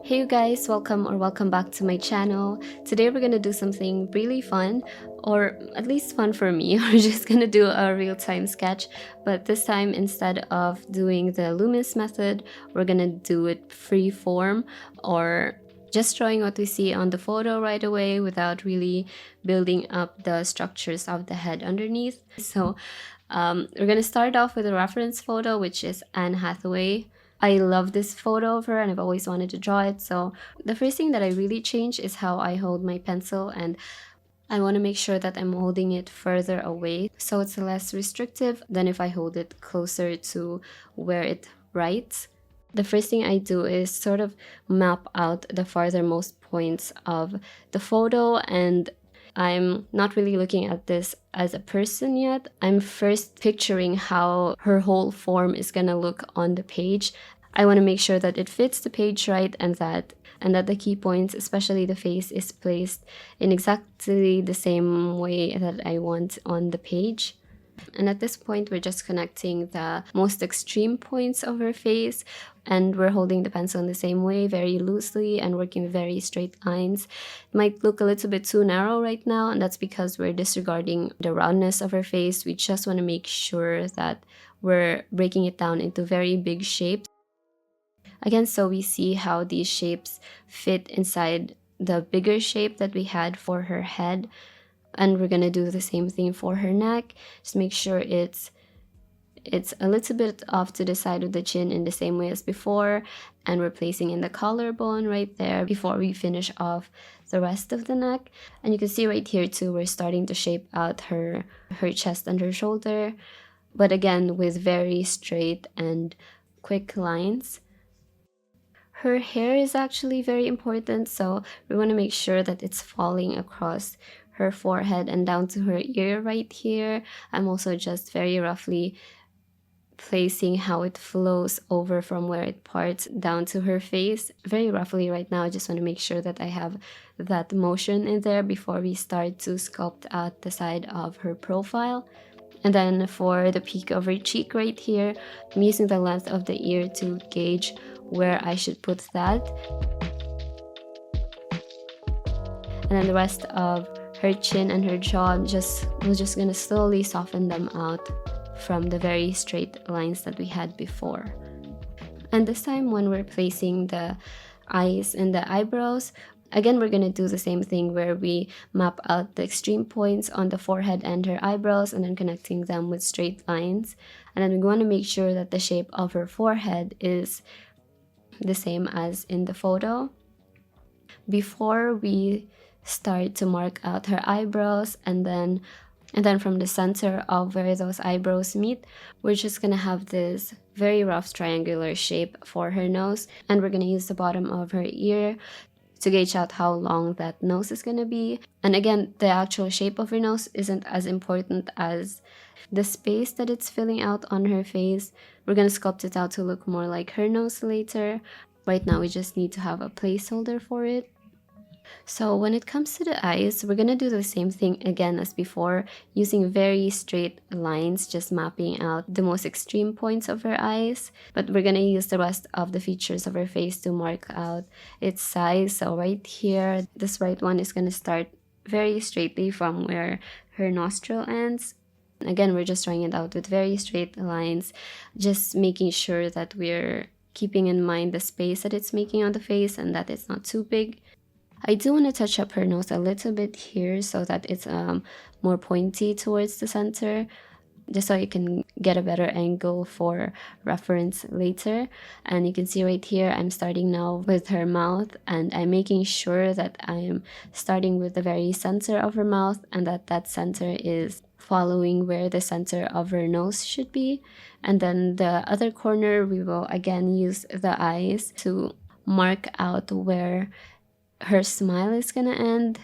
Hey you guys, welcome back to my channel. Today we're gonna do something really fun, or at least fun for me. We're just gonna do a real-time sketch, but this time instead of doing the loomis method, we're gonna do it free form, or just drawing what we see on the photo right away without really building up the structures of the head underneath. So we're gonna start off with a reference photo, which is Anne Hathaway. I love this photo of her and I've always wanted to draw it. So the first thing that I really changed is how I hold my pencil, and I want to make sure that I'm holding it further away so it's less restrictive than if I hold it closer to where it writes. The first thing I do is sort of map out the farthermost points of the photo, and I'm not really looking at this as a person yet. I'm first picturing how her whole form is gonna look on the page. I want to make sure that it fits the page right, and that the key points, especially the face, is placed in exactly the same way that I want on the page. And at this point, we're just connecting the most extreme points of her face, and we're holding the pencil in the same way, very loosely, and working with very straight lines. It might look a little bit too narrow right now, and that's because we're disregarding the roundness of her face. We just want to make sure that we're breaking it down into very big shapes. Again, so we see how these shapes fit inside the bigger shape that we had for her head. And we're gonna do the same thing for her neck. Just make sure it's a little bit off to the side of the chin in the same way as before, and we're placing in the collarbone right there before we finish off the rest of the neck. And you can see right here too, we're starting to shape out her chest and her shoulder, but again with very straight and quick lines. Her hair is actually very important, so we want to make sure that it's falling across her forehead and down to her ear right here. I'm also just very roughly placing how it flows over from where it parts down to her face. Very roughly right now. I just want to make sure that I have that motion in there before we start to sculpt out the side of her profile. And then for the peak of her cheek right here, I'm using the length of the ear to gauge where I should put that. And then the rest of her chin and her jaw, we're just gonna slowly soften them out from the very straight lines that we had before. And this time when we're placing the eyes and the eyebrows, again, we're gonna do the same thing where we map out the extreme points on the forehead and her eyebrows and then connecting them with straight lines. And then we want to make sure that the shape of her forehead is the same as in the photo. Before we start to mark out her eyebrows, and then from the center of where those eyebrows meet, we're just gonna have this very rough triangular shape for her nose, and we're gonna use the bottom of her ear to gauge out how long that nose is gonna be. And again, the actual shape of her nose isn't as important as the space that it's filling out on her face. We're gonna sculpt it out to look more like her nose later. Right now, we just need to have a placeholder for it. So when it comes to the eyes, we're gonna do the same thing again as before, using very straight lines, just mapping out the most extreme points of her eyes. But we're gonna use the rest of the features of her face to mark out its size. So right here, this right one is gonna start very straightly from where her nostril ends. Again, we're just drawing it out with very straight lines, just making sure that we're keeping in mind the space that it's making on the face and that it's not too big. I do want to touch up her nose a little bit here so that it's more pointy towards the center, just so you can get a better angle for reference later. And you can see right here, I'm starting now with her mouth, and I'm making sure that I'm starting with the very center of her mouth, and that center is following where the center of her nose should be. And then the other corner, we will again use the eyes to mark out where her smile is gonna end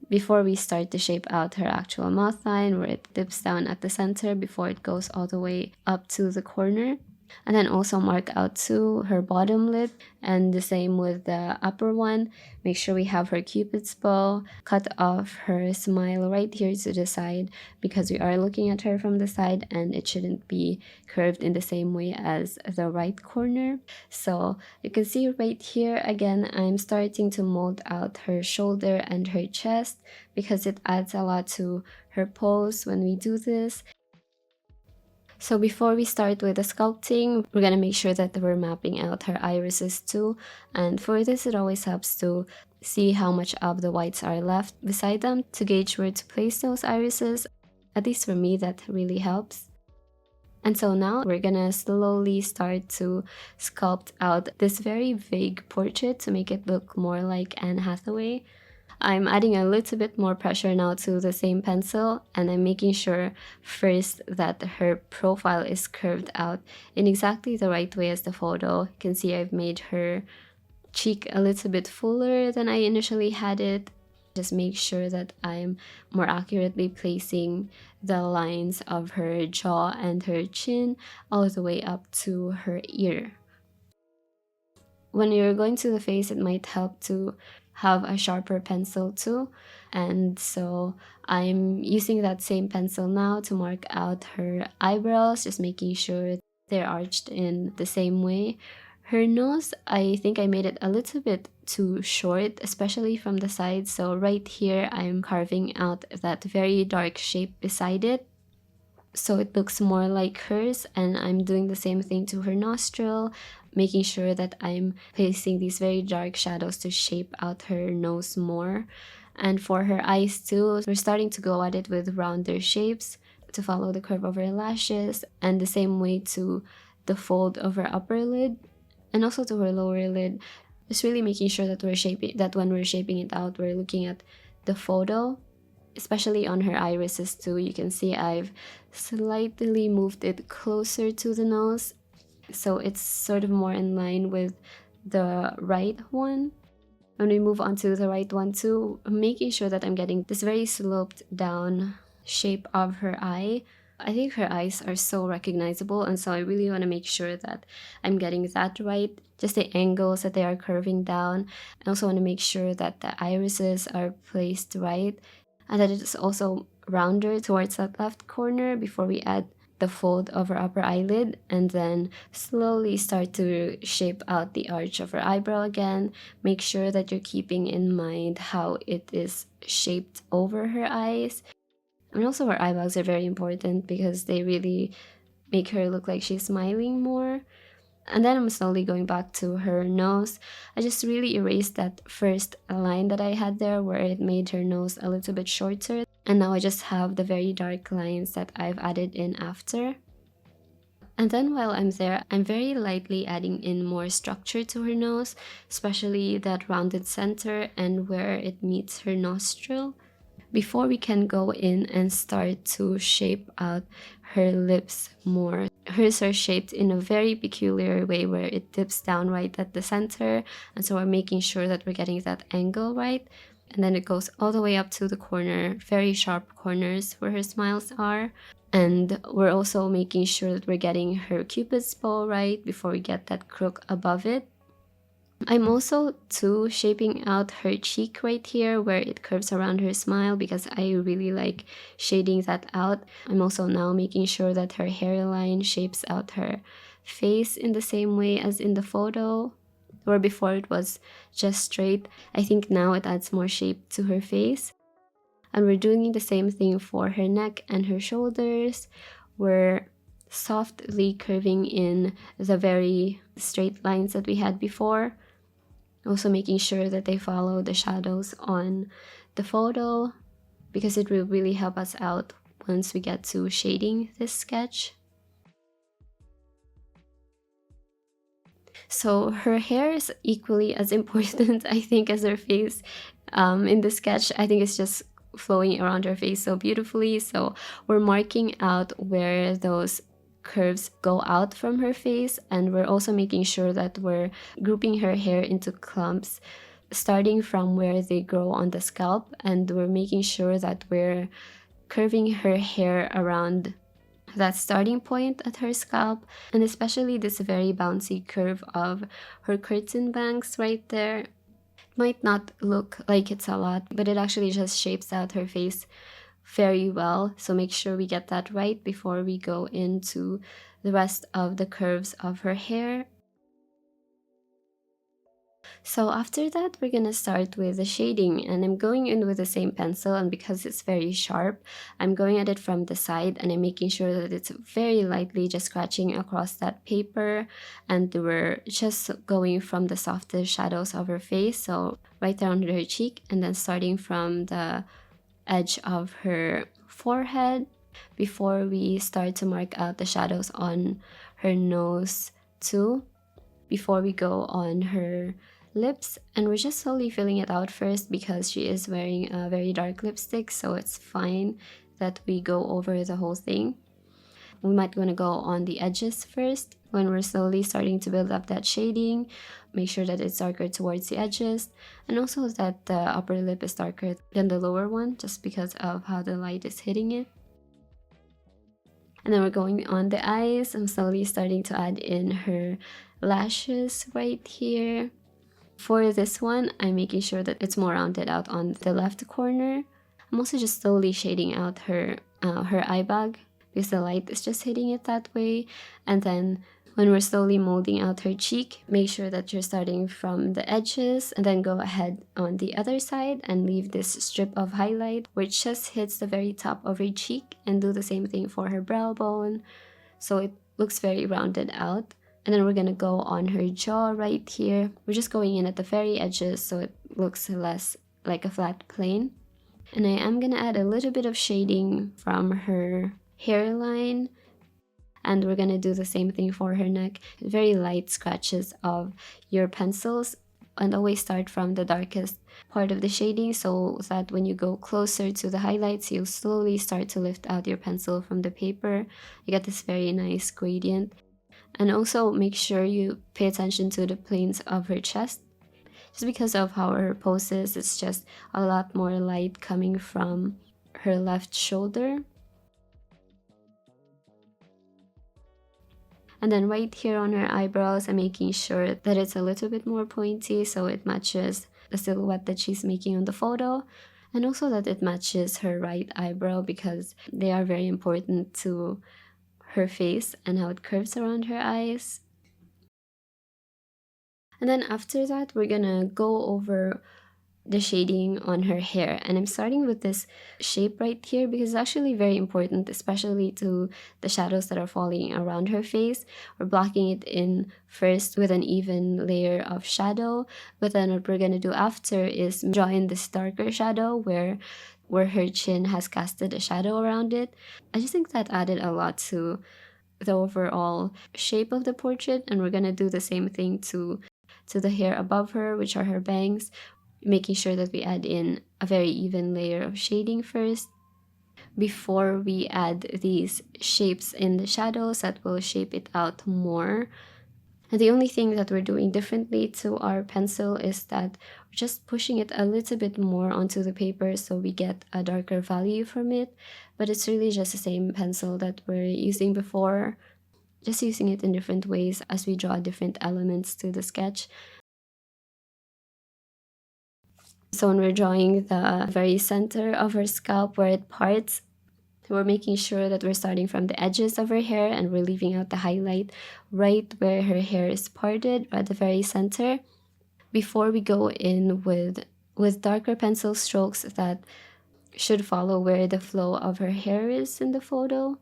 before we start to shape out her actual mouth line, where it dips down at the center before it goes all the way up to the corner. And then also mark out too her bottom lip, and the same with the upper one. Make sure we have her cupid's bow. Cut off her smile right here to the side, because we are looking at her from the side and it shouldn't be curved in the same way as the right corner. So you can see right here again, I'm starting to mold out her shoulder and her chest, because it adds a lot to her pose when we do this. So before we start with the sculpting, we're gonna make sure that we're mapping out her irises too. And for this, it always helps to see how much of the whites are left beside them to gauge where to place those irises. At least for me, that really helps. And so now we're gonna slowly start to sculpt out this very vague portrait to make it look more like Anne Hathaway. I'm adding a little bit more pressure now to the same pencil, and I'm making sure first that her profile is curved out in exactly the right way as the photo. You can see I've made her cheek a little bit fuller than I initially had it. Just make sure that I'm more accurately placing the lines of her jaw and her chin all the way up to her ear. When you're going to the face, it might help to have a sharper pencil too, and so I'm using that same pencil now to mark out her eyebrows, just making sure they're arched in the same way. Her nose, I think I made it a little bit too short, especially from the side, so right here I'm carving out that very dark shape beside it so it looks more like hers, and I'm doing the same thing to her nostril, making sure that I'm placing these very dark shadows to shape out her nose more. And for her eyes too, we're starting to go at it with rounder shapes to follow the curve of her lashes, and the same way to the fold of her upper lid and also to her lower lid. Just really making sure that when we're shaping it out, we're looking at the photo, especially on her irises too. You can see I've slightly moved it closer to the nose, so it's sort of more in line with the right one. When we move on to the right one too, I'm making sure that I'm getting this very sloped down shape of her eye. I think her eyes are so recognizable, and so I really want to make sure that I'm getting that right, just the angles that they are curving down. I also want to make sure that the irises are placed right, and that it's also rounder towards that left corner before we add the fold of her upper eyelid, and then slowly start to shape out the arch of her eyebrow again. Make sure that you're keeping in mind how it is shaped over her eyes. And also her eyebrows are very important because they really make her look like she's smiling more. And then I'm slowly going back to her nose. I just really erased that first line that I had there where it made her nose a little bit shorter. And now I just have the very dark lines that I've added in after. And then while I'm there, I'm very lightly adding in more structure to her nose, especially that rounded center and where it meets her nostril, before we can go in and start to shape out her lips more. Hers are shaped in a very peculiar way where it dips down right at the center, and so we're making sure that we're getting that angle right. And then it goes all the way up to the corner, very sharp corners where her smiles are. And we're also making sure that we're getting her cupid's bow right before we get that crook above it. I'm also too shaping out her cheek right here where it curves around her smile because I really like shading that out. I'm also now making sure that her hairline shapes out her face in the same way as in the photo, where before it was just straight. I think now it adds more shape to her face. And we're doing the same thing for her neck and her shoulders. We're softly curving in the very straight lines that we had before. Also making sure that they follow the shadows on the photo because it will really help us out once we get to shading this sketch. So her hair is equally as important, I think, as her face. In the sketch, I think it's just flowing around her face so beautifully. So we're marking out where those curves go out from her face, and we're also making sure that we're grouping her hair into clumps starting from where they grow on the scalp, and we're making sure that we're curving her hair around that starting point at her scalp, and especially this very bouncy curve of her curtain bangs right there. Might not look like it's a lot, but it actually just shapes out her face very well. So make sure we get that right before we go into the rest of the curves of her hair. So after that, we're gonna start with the shading, and I'm going in with the same pencil, and because it's very sharp, I'm going at it from the side, and I'm making sure that it's very lightly just scratching across that paper, and we're just going from the softest shadows of her face, so right there under her cheek, and then starting from the edge of her forehead before we start to mark out the shadows on her nose too, before we go on her lips. And we're just slowly filling it out first because she is wearing a very dark lipstick, so it's fine that we go over the whole thing. We might want to go on the edges first when we're slowly starting to build up that shading. Make sure that it's darker towards the edges, and also that the upper lip is darker than the lower one, just because of how the light is hitting it. And then we're going on the eyes. I'm slowly starting to add in her lashes right here. For this one, I'm making sure that it's more rounded out on the left corner. I'm also just slowly shading out her eye bag because the light is just hitting it that way. And then when we're slowly molding out her cheek, make sure that you're starting from the edges and then go ahead on the other side and leave this strip of highlight which just hits the very top of her cheek, and do the same thing for her brow bone so it looks very rounded out. And then we're gonna go on her jaw right here. We're just going in at the very edges so it looks less like a flat plane. And I am gonna add a little bit of shading from her hairline. And we're gonna do the same thing for her neck. Very light scratches of your pencils, and always start from the darkest part of the shading so that when you go closer to the highlights, you'll slowly start to lift out your pencil from the paper. You get this very nice gradient. And also make sure you pay attention to the planes of her chest. Just because of how her pose is, it's just a lot more light coming from her left shoulder. And then right here on her eyebrows, I'm making sure that it's a little bit more pointy so it matches the silhouette that she's making on the photo. And also that it matches her right eyebrow because they are very important to her face and how it curves around her eyes. And then after that, we're gonna go over the shading on her hair, and I'm starting with this shape right here because it's actually very important, especially to the shadows that are falling around her face. We're blocking it in first with an even layer of shadow, but then what we're gonna do after is draw in this darker shadow where her chin has casted a shadow around it. I just think that added a lot to the overall shape of the portrait, and we're gonna do the same thing to the hair above her, which are her bangs, making sure that we add in a very even layer of shading first before we add these shapes in the shadows that will shape it out more. And the only thing that we're doing differently to our pencil is that we're just pushing it a little bit more onto the paper so we get a darker value from it. But it's really just the same pencil that we're using before, just using it in different ways as we draw different elements to the sketch. So when we're drawing the very center of her scalp where it parts, we're making sure that we're starting from the edges of her hair and we're leaving out the highlight right where her hair is parted at the very center before we go in with darker pencil strokes that should follow where the flow of her hair is in the photo.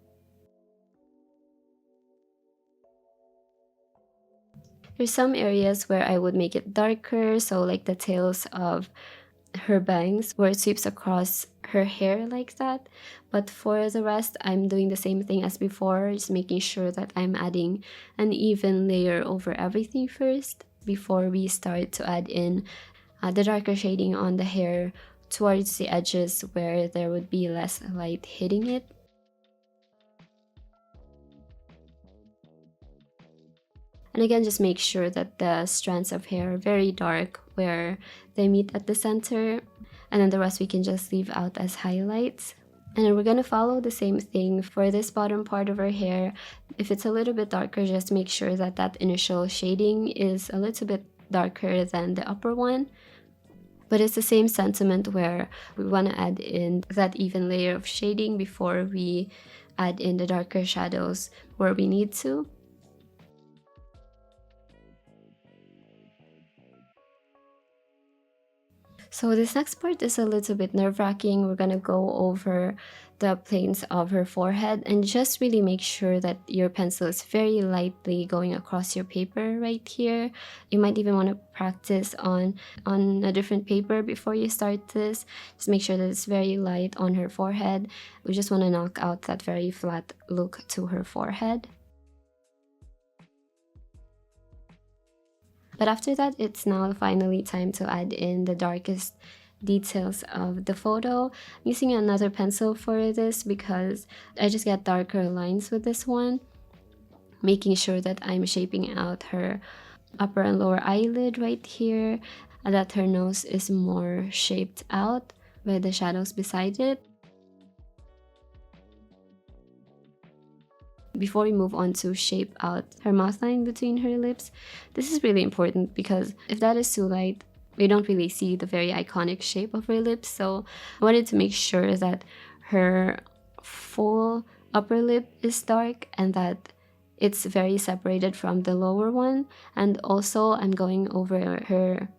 There's some areas where I would make it darker, so like the tails of her bangs where it sweeps across her hair like that. But for the rest, I'm doing the same thing as before, just making sure that I'm adding an even layer over everything first before we start to add in the darker shading on the hair towards the edges where there would be less light hitting it. And again, just make sure that the strands of hair are very dark where they meet at the center, and then the rest we can just leave out as highlights. And then we're going to follow the same thing for this bottom part of her hair. If it's a little bit darker, just make sure that that initial shading is a little bit darker than the upper one. But it's the same sentiment where we want to add in that even layer of shading before we add in the darker shadows where we need to. So this next part is a little bit nerve-wracking. We're gonna go over the planes of her forehead and just really make sure that your pencil is very lightly going across your paper right here. You might even want to practice on a different paper before you start this. Just make sure that it's very light on her forehead. We just want to knock out that very flat look to her forehead. But after that, it's now finally time to add in the darkest details of the photo. I'm using another pencil for this because I just get darker lines with this one, making sure that I'm shaping out her upper and lower eyelid right here, and that her nose is more shaped out by the shadows beside it. Before we move on to shape out her mouth line between her lips, this is really important because if that is too light, we don't really see the very iconic shape of her lips. So I wanted to make sure that her full upper lip is dark and that it's very separated from the lower one. And also I'm going over her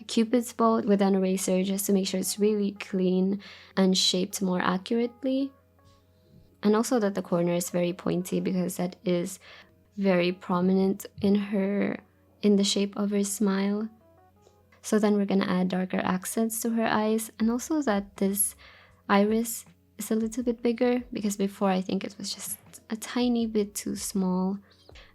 cupid's bow with an eraser just to make sure it's really clean and shaped more accurately. And also that the corner is very pointy because that is very prominent in the shape of her smile. So then we're gonna add darker accents to her eyes, and also that this iris is a little bit bigger because before I think it was just a tiny bit too small.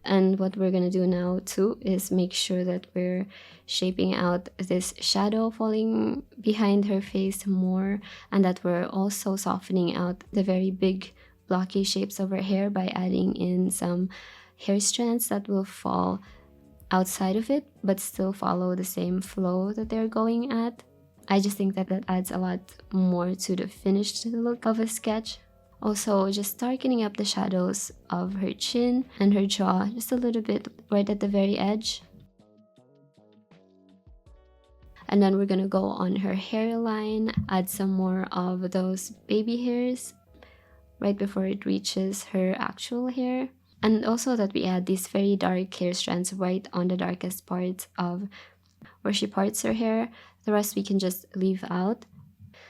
And what we're gonna do now too is make sure that we're shaping out this shadow falling behind her face more, and that we're also softening out the very big blocky shapes of her hair by adding in some hair strands that will fall outside of it but still follow the same flow that they're going at. I just think that that adds a lot more to the finished look of a sketch. Also, just darkening up the shadows of her chin and her jaw just a little bit right at the very edge. And then we're gonna go on her hairline, add some more of those baby hairs right before it reaches her actual hair. And also that we add these very dark hair strands right on the darkest parts of where she parts her hair. The rest we can just leave out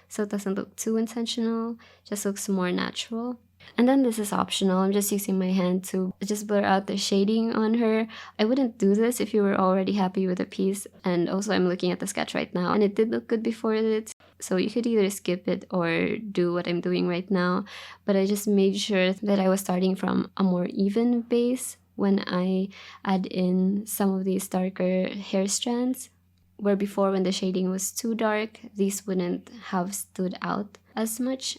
so it doesn't look too intentional, just looks more natural. And then this is optional. I'm just using my hand to just blur out the shading on her. I wouldn't do this if you were already happy with the piece. And also I'm looking at the sketch right now and it did look good before it. So you could either skip it or do what I'm doing right now. But I just made sure that I was starting from a more even base when I add in some of these darker hair strands. Where before when the shading was too dark, these wouldn't have stood out as much.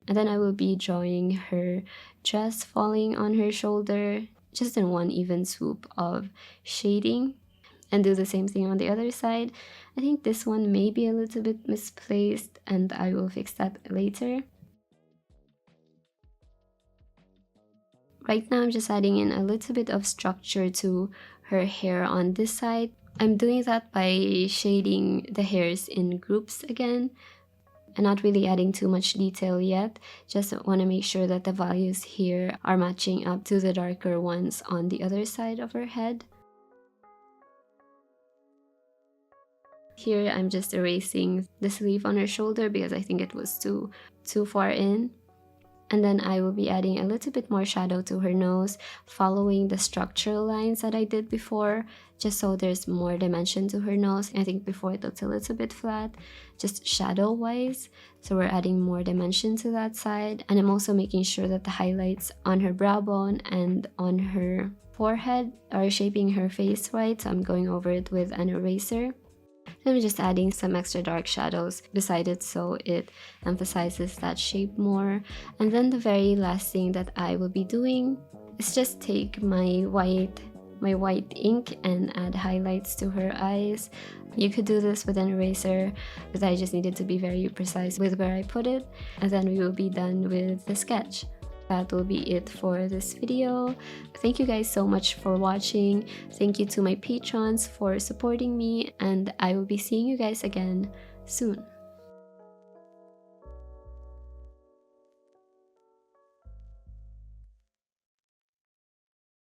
And then I will be drawing her dress falling on her shoulder, just in one even swoop of shading. And do the same thing on the other side. I think this one may be a little bit misplaced and I will fix that later. Right now I'm just adding in a little bit of structure to her hair on this side. I'm doing that by shading the hairs in groups again. And not really adding too much detail yet, just want to make sure that the values here are matching up to the darker ones on the other side of her head. Here I'm just erasing the sleeve on her shoulder because I think it was too far in. And then I will be adding a little bit more shadow to her nose, following the structural lines that I did before, just so there's more dimension to her nose. I think before it looked a little bit flat, just shadow wise. So we're adding more dimension to that side. And I'm also making sure that the highlights on her brow bone and on her forehead are shaping her face right. So I'm going over it with an eraser. Then I'm just adding some extra dark shadows beside it so it emphasizes that shape more. And then the very last thing that I will be doing is just take my white my white ink and add highlights to her eyes. You could do this with an eraser, but I just needed to be very precise with where I put it, and then we will be done with the sketch. That will be it for this video. Thank you guys so much for watching. Thank you to my patrons for supporting me, and I will be seeing you guys again soon.